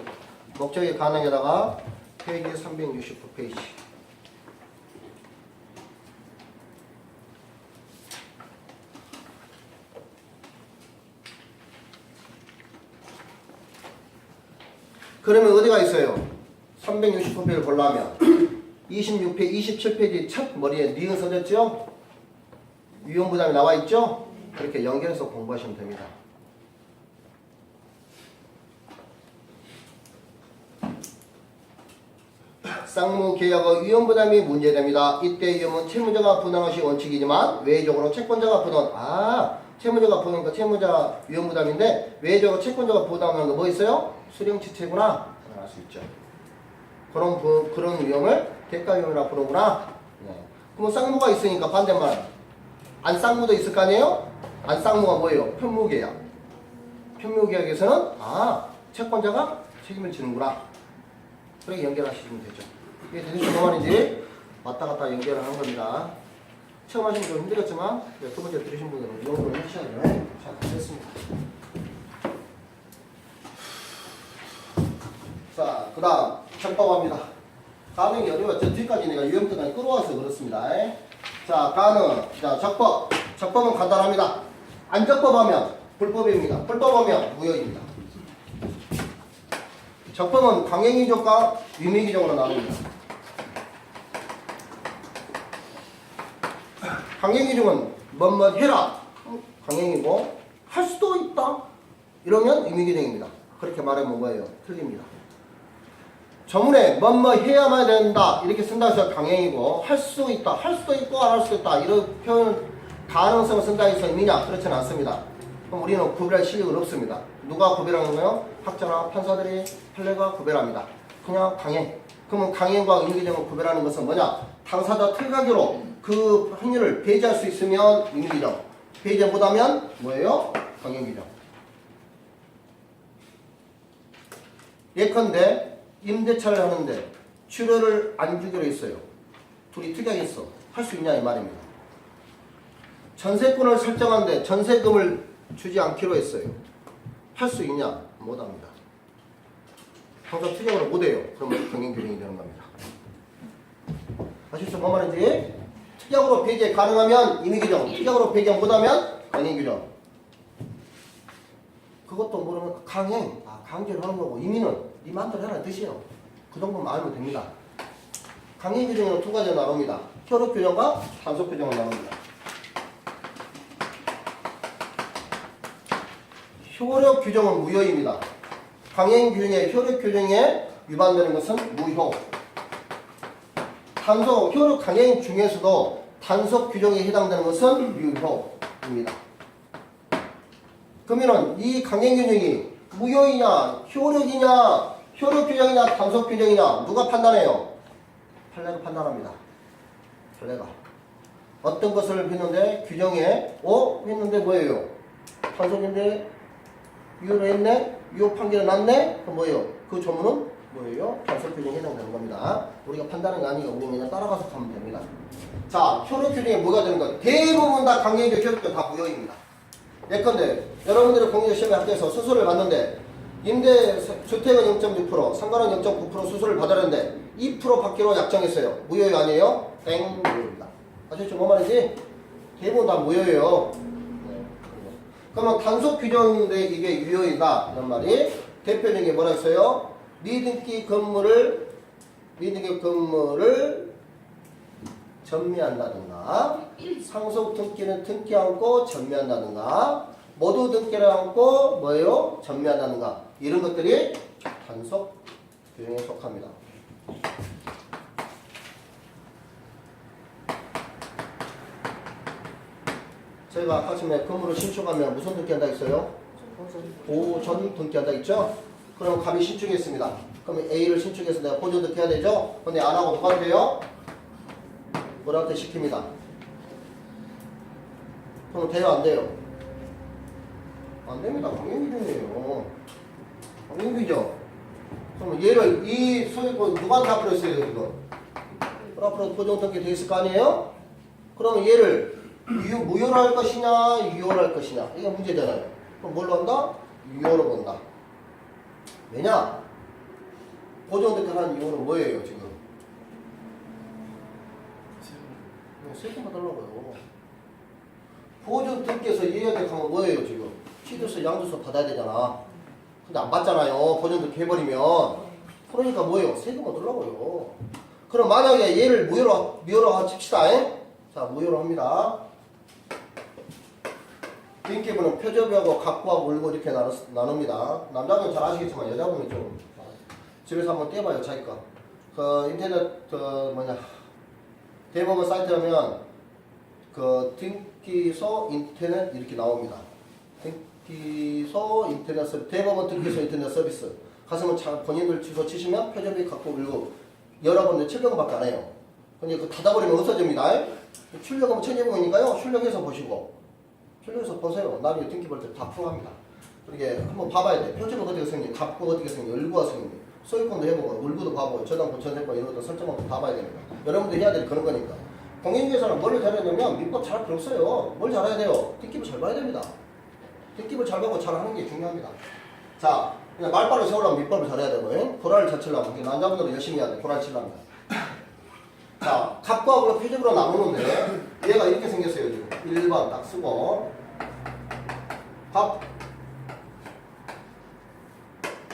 Speaker 1: 목적이 가능에다가 페이지 369페이지 그러면 어디가 있어요? 369페이지를 보려면 26페이지, 27페이지 첫 머리에 니은 써졌죠? 위험부담이 나와 있죠? 그렇게 연결해서 공부하시면 됩니다. 쌍무계약의 위험부담이 문제됩니다. 이때 위험은 채무자가 부담하시 원칙이지만 외적으로 채권자가 부담. 채무자가 부담하니까 채무자 위험부담인데 외적으로 채권자가 부담하는 거 뭐 있어요? 수령지체구나. 알 수 있죠. 그런 위험을 대가위험이라 부르구나. 네. 그럼 쌍무가 있으니까 반대말 안 쌍무도 있을 거 아니에요? 안 쌍무가 뭐예요? 편무계약. 평묘계약에서는 채권자가 책임을 지는구나. 그렇게 연결하시면 되죠. 이게 대충 뭔 말인지 왔다 갔다 연결을 하는 겁니다. 처음 하시면 좀 힘들었지만 두 번째 들으신 분들은 이 정도로 해주셔야죠. 자, 됐습니다. 자, 그 다음 적법합니다. 가능이 어려워. 저 뒤까지 내가 유형특강이 끌어와서 그렇습니다. 자, 가능. 자, 적법. 적법은 간단합니다. 안 적법하면 불법입니다. 불법하면 무효입니다. 적법은 강행위적과 유미기적으로 나눕니다. 강행위적은 뭐뭐 해라. 강행이고 할 수도 있다. 이러면 유미기적입니다. 그렇게 말하면 뭐예요? 틀립니다. 저문에 뭐뭐 해야만 된다 이렇게 쓴다 해서 강행이고 할 수 있다, 할 수도 있고 안 할 수도 있다 이런 표현 가능성을 쓴다 해서 의미냐? 그렇지는 않습니다. 그럼 우리는 구별할 실력은 없습니다. 누가 구별하는 거예요? 학자나 판사들이 판례가 구별합니다. 그냥 강행. 그러면 강행과 유미기정을 구별하는 것은 뭐냐? 당사자 틀각으로 그 행위를 배제할 수 있으면 유미기정, 배제 못하면 뭐예요? 강행기정. 예컨대 임대차를 하는데 출혈을 안 주기로 했어요. 둘이 특약했어. 할 수 있냐 이 말입니다. 전세권을 설정하는데 전세금을 주지 않기로 했어요. 할 수 있냐? 못합니다. 항상 특약으로 못해요. 그러면 강행규정이 되는 겁니다. 아시죠? 뭔 말인지? 특약으로 배제 가능하면 임의규정, 특약으로 배제 못하면 강행규정. 그것도 모르면 강행, 강제로 하는 거고 임의는 네 마음대로 해라 뜻이에요. 그 정도만 알면 됩니다. 강행규정은 두 가지로 나눕니다. 효력규정과 단속규정을 나눕니다. 효력규정은 무효입니다. 강행규정의 효력규정에 위반되는 것은 무효. 단속, 효력 강행 중에서도 단속규정에 해당되는 것은 유효입니다. 그러면 이 강행규정이 무효이냐, 효력이냐, 효력규정이냐, 단속규정이냐 누가 판단해요? 판례가 판단합니다. 판례가. 어떤 것을 했는데 규정에 했는데 뭐예요? 단속인데 유효로 했네? 유효 판결이 났네? 그럼 뭐예요? 그 조문은 뭐예요? 단속규정에 해당되는 겁니다. 우리가 판단은 아니고 우리는 그냥 따라가서 가면 됩니다. 자, 효력규정이 뭐가 되는 거예요? 대부분 다 강행규정, 효력규정 다 무효입니다. 예컨대 여러분들이 공인중 시험에 합격해서 수수료를 받는데 임대 주택은 0.6%, 상가는 0.9% 수수료를 받으려는데 2% 받기로 약정했어요. 무효요 아니에요? 땡 무효입니다. 아시죠? 뭐 말이지? 대부분 다 무효예요. 그러면 단속 규정인데 이게 유효이다 이런 말이 대표적인 게 뭐라 했어요? 미등기 건물을 전매한다든가 상속 등기는 등기 않고 전매한다든가 모두 등기를 않고 뭐예요? 전매한다든가 이런 것들이 단속 규정에 속합니다. 저희가 아까 전에 건물을 신축하면 무슨 등기한다 했어요? 보존 등기한다 했죠? 그럼 감히 신축했습니다. 그러면 A를 신축해서 내가 보존 등기해야 되죠? 근데 안 하고 누가 돼요? 뭐라한테 시킵니다. 그럼 돼요 안 돼요? 안 됩니다. 강행규정이에요. 강행규정. 그럼 얘를 이 소유권 누구한테 앞으로 했어요 이거? 앞으로 보존 등기 돼 있을 거 아니에요? 그러면 얘를 무효로 할 것이냐 유효로 할 것이냐 이게 문제잖아요. 그럼 뭘로 한다? 유효로 본다. 왜냐? 보존 등기하는 이유는 뭐예요 지금? 세금 받으려고요. 보존 등기에서 얘한테 가면 뭐예요 지금? 취득세 양도세 받아야 되잖아. 근데 안 받잖아요. 보존 등기 해버리면. 그러니까 뭐예요? 세금 얻으려고요. 그럼 만약에 얘를 무효로 칩시다. 자 무효로 합니다. 등기부는 표적하고 각부하고 울고 이렇게 나눕니다. 남자분은 잘 아시겠지만 여자분은 좀 집에서 한번 떼봐요 자기 거. 그 인터넷 대법원 사이트 가면 그 등기소 인터넷 이렇게 나옵니다. 등기소 인터넷 서비스, 대법원 등기소 인터넷 서비스 가서면 본인들 주소 치시면 표적이 갖고 울고 여러분들 출력밖에 안 해요. 근데 그 닫아버리면 없어집니다. 출력하면 1200원이니까요. 출력해서 보시고 출력해서 보세요. 나중에 등기 볼 때 다 풀어갑니다. 이렇게 한번 봐봐야 돼. 표지가 어떻게 생긴, 갑구가 어떻게 생긴, 을구가 생긴, 소유권도 해보고, 을구도 봐보고, 저당 고쳐내고 이런 것도 설정하고 봐봐야 됩니다. 여러분들 해야 될 그런 거니까. 공인중개사는 뭘 잘해야 되냐면 민법 잘할 필요 없어요. 뭘 잘해야 돼요? 뒷집을 잘 봐야 됩니다. 뒷집을 잘 보고 잘하는 게 중요합니다. 자, 그냥 말빨을 세우려면 민법을 잘해야 되고, 도라를 잘 치려면 남자분들은 열심히 해야 돼. 도라를 치려면. 자, 갑구하고 표적으로 나누는데 얘가 이렇게 생겼어요. 지금 1번 딱 쓰고 갑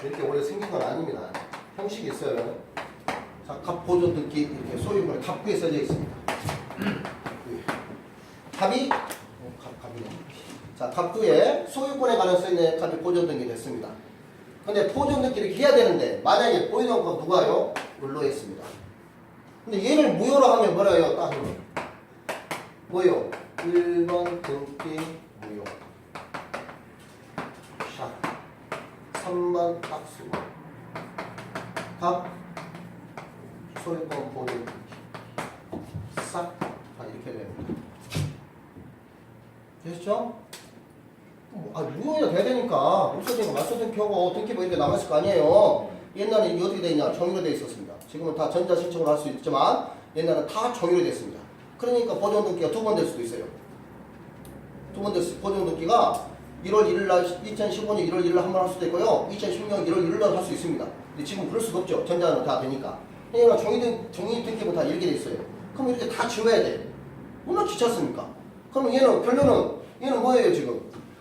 Speaker 1: 이렇게 원래 생긴 건 아닙니다. 형식이 있어요. 자, 갑 보존 등기 이렇게 소유권이 갑구에 써져 있습니다. 갑이 갑이네. 자, 갑구에 소유권에 관한 써있는 갑이 보존 등기 됐습니다. 근데 보존 등기를 해야 되는데 만약에 보이는 건 누가요? 을로 했습니다. 근데 얘를 무효로 하면 뭐라 해요? 딱 하면 뭐예요? 1번 등기 무효. 샷. 3번 딱 쓰고 갑 소유권 보존 등기 싹 다 이렇게 됩니다. 되셨죠? 무효가 돼야 되니까 없어진 거 말소된 표고 등기 뭐 이렇게 남았을 거 아니에요. 옛날에 이게 어떻게 돼 있냐? 종이로 돼 있었습니다. 지금은 다 전자 신청을 할 수 있지만 옛날에는 다 종이로 됐습니다. 그러니까 보존 등기가 2번 될 수도 있어요. 2번 될 수, 보존 등기가 1월 1일 날 2015년 1월 1일 날 한 번 할 수도 있고요. 2016년 1월 1일 날 할 수 있습니다. 근데 지금 그럴 수가 없죠. 전자는 다 되니까. 그러니까 종이 등기부터 다 이렇게 돼 있어요. 그럼 이렇게 다 지워야 돼. 얼마나 귀찮습니까? 그럼 얘는 결론은 얘는 뭐예요 지금?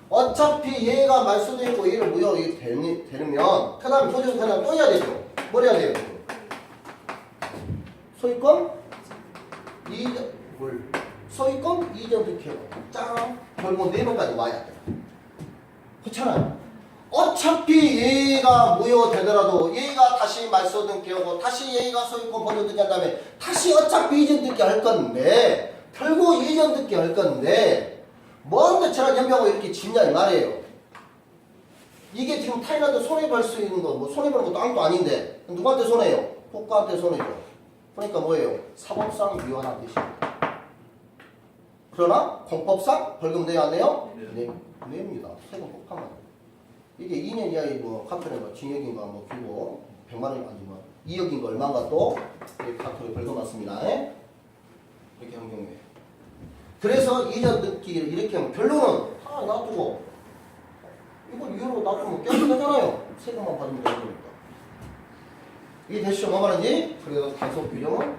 Speaker 1: 어차피 얘가 말소되어 있고 얘를 무효 되면 그 다음에 보존 그냥 또 해야 되죠. 뭘 해야 돼요? 소유권 이전 소유권 이전 등기하고 짱 결국 4번까지 와야 돼. 그렇잖아요. 어차피 얘가 무효되더라도 얘가 다시 말소 등기하고 다시 얘가 소유권 보존 등기한 다음에 다시 어차피 이전 등기 할 건데 결국 이전 등기 할 건데 뭔데 저랑 연병하고 이렇게 짓냐 이 말이에요. 이게 지금 타인한테 손해볼 수 있는 거 뭐 손해보는 것도 아무것도 아닌데 누구한테 손해요? 국가한테 손해죠. 그러니까 뭐예요? 사법상 위헌한 뜻입니다. 그러나 공법상 벌금 내야 안 내요? 네. 냅니다. 세금 폭파만. 이게 2년 이하의 뭐 카페는 뭐 징역인가 뭐 규고 100만 원이 아니면 2억인가 얼마인가 또 카페에 벌금 맞습니다. 이렇게 한 경우에. 그래서 이전 등기를 이렇게 하면 결론은 하나 놔두고 이걸 유효로 놔두면 깨끗하잖아요. 세금만 받으면 되는 거니까. 이게 되시죠? 뭐 말하지? 그래서 단속 규정은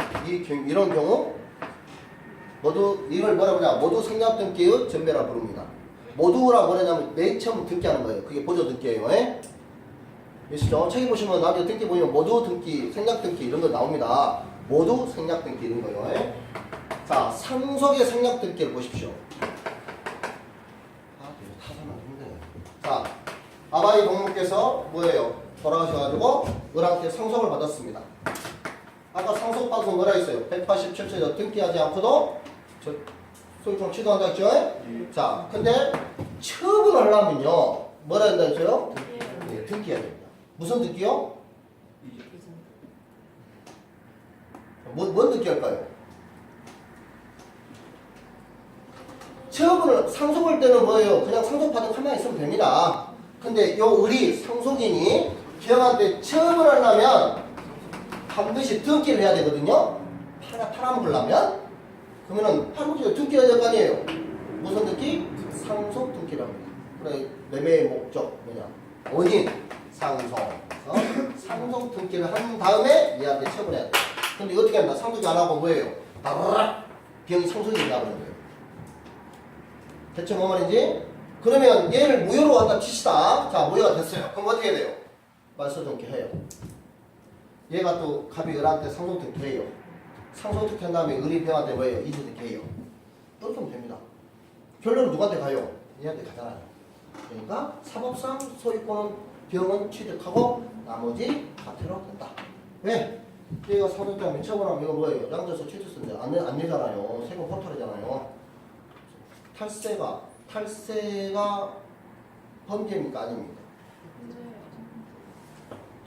Speaker 1: 이런 경우 모두 이걸 뭐라 그러냐? 모두 생략 등기의 전배라 부릅니다. 모두라 뭐냐면 맨 처음 등기하는 거예요. 그게 보조 등기예요. 아시죠? 책에 보시면 나중에 등기 보면 모두 등기, 생략 등기 이런 거 나옵니다. 모두 생략 등기 이런 거예요. 자, 상속의 생략 등기를 보십시오. 타사는 힘드네. 자, 아바이 동무께서 뭐예요? 돌아가셔가지고 을한테 상속을 받았습니다. 아까 상속받아서 뭐라 했어요? 187조에서 등기하지 않고도 소유권 취소한다 했죠? 자, 근데 처분을 하려면요 뭐라 한다 했어요? 네, 등기해야 됩니다. 무슨 등기요? 뭔 등기 할까요? 처분을 상속할 때는 뭐예요? 그냥 상속받은 가만히 있으면 됩니다. 근데 요 을이 상속인이 기업한테 처분을 하려면 반드시 등기를 해야 되거든요. 팔아먹으려면 그러면은 팔아먹기 등기해야 될 거 아니에요. 무슨 등기? 상속 등기를 합니다. 그래 매매의 목적 뭐냐? 원인 상속. 상속 등기를 한 다음에 얘한테 처분해야 돼. 근데 어떻게 한다? 상속이 안 하고 뭐예요? 바라락 비용이 상속이 나버리는 거예요. 대체 뭐 말인지? 그러면 얘를 무효로 한다 칩시다. 자, 무효가 됐어요. 그럼 어떻게 해야 돼요? 말소 등기해요. 얘가 또 갑이 을한테 상속 등기해요. 상속 등기한 다음에 을이 병한테 뭐예요? 이주 등기해요. 이렇게 하면 됩니다. 결론은 누구한테 가요? 얘한테 가잖아요. 그러니까 사법상 소유권은 병은 취득하고 나머지 과태료 낸다. 왜? 얘가 상속 때문에 처분하면 이거 뭐예요? 양도소 취득세인데 안 내잖아요. 세금 포탈이잖아요. 탈세가 범죄입니까? 아닙니까?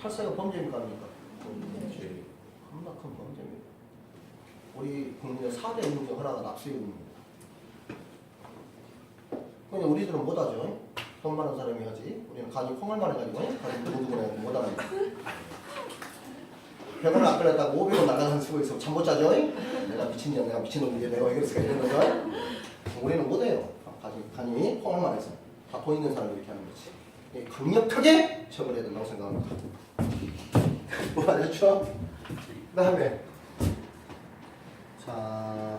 Speaker 1: 탈세가 범죄입니까? 아닙니까? 겁나 큰 범죄입니다. 우리 국민의 4대 의무 중 하나가 납세의무입니다. 근데 우리들은 못하죠. 돈 많은 사람이 하지. 우리는 간이 콩을 말해가지고 간이 두근두근해 못하는 거. 100원 안 끌렸다고 500원 날라가는 쓰고 있으면 잠 못 자죠? 내가 미친년, 내가 미친놈인데 내가 왜 그럴 수가 있는 거죠? 우리는 못해요. 간이 콩을 말해서 다 돈 있는 사람이 이렇게 하는 거지. 강력하게 처벌해야 된다고 생각합니다. 뭐 알았죠? 그 다음에 자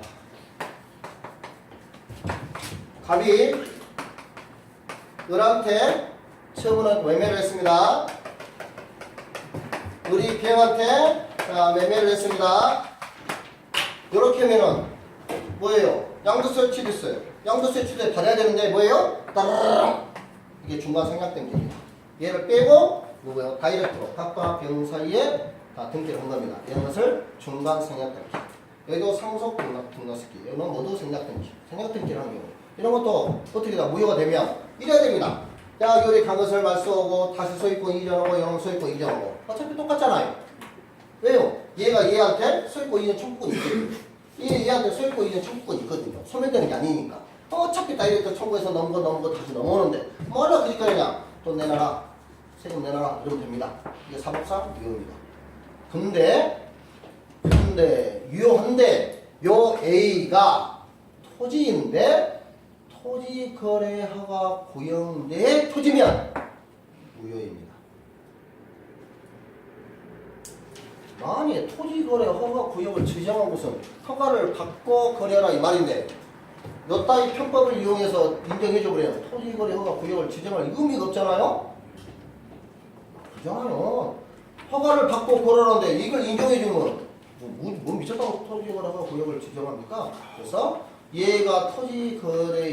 Speaker 1: 갑이 을한테 처음으로 매매를 했습니다. 을이 병한테 매매를 했습니다. 이렇게 하면은 뭐예요? 양도세 취득세. 양도세 취득 받아야 되는데 뭐예요? 따라랑 이게 중간 생략된 길이에요. 얘를 빼고 뭐고요? 다이렉트로 갑과 병 사이에 다 등기를 한 겁니다. 이런 것을 중간 생략된 길. 여기도 상속 등록시키. 여기는 모두 생략된 길. 생략된 길을 하는 경우. 이런 것도 어떻게 다 무효가 되면 이래야 됩니다. 야, 요리 간 것을 말소하고 다시 소유권 이전하고 이런 소유권 이전하고 어차피 똑같잖아요. 왜요? 얘가 얘한테 소유권 이전 청구권이 있거든요. 얘한테 소유권 이전 청구권이 있거든요. 소멸되는 게 아니니까. 어차피 다이렉트 청구해서 넘은 거 다시 넘어오는데 뭐라 그 짓거리냐? 돈 내놔라. 세금 내놔라. 이러면 됩니다. 이게 사법상 유효입니다. 근데 유효한데 요 A가 토지인데 토지거래허가 구형된 토지면 무효입니다. 만약에 토지거래허가 구형을 지정하고선 허가를 받고 거래하라 이 말인데 요 따위 편법을 이용해서 인정해줘버려요. 토지거래허가 구형을 지정할 의미가 없잖아요? 그잖아요. 허가를 받고 거래하는데 이걸 인정해주면 뭐 미쳤다고 토지거래허가 구형을 지정합니까? 그래서 얘가 토지거래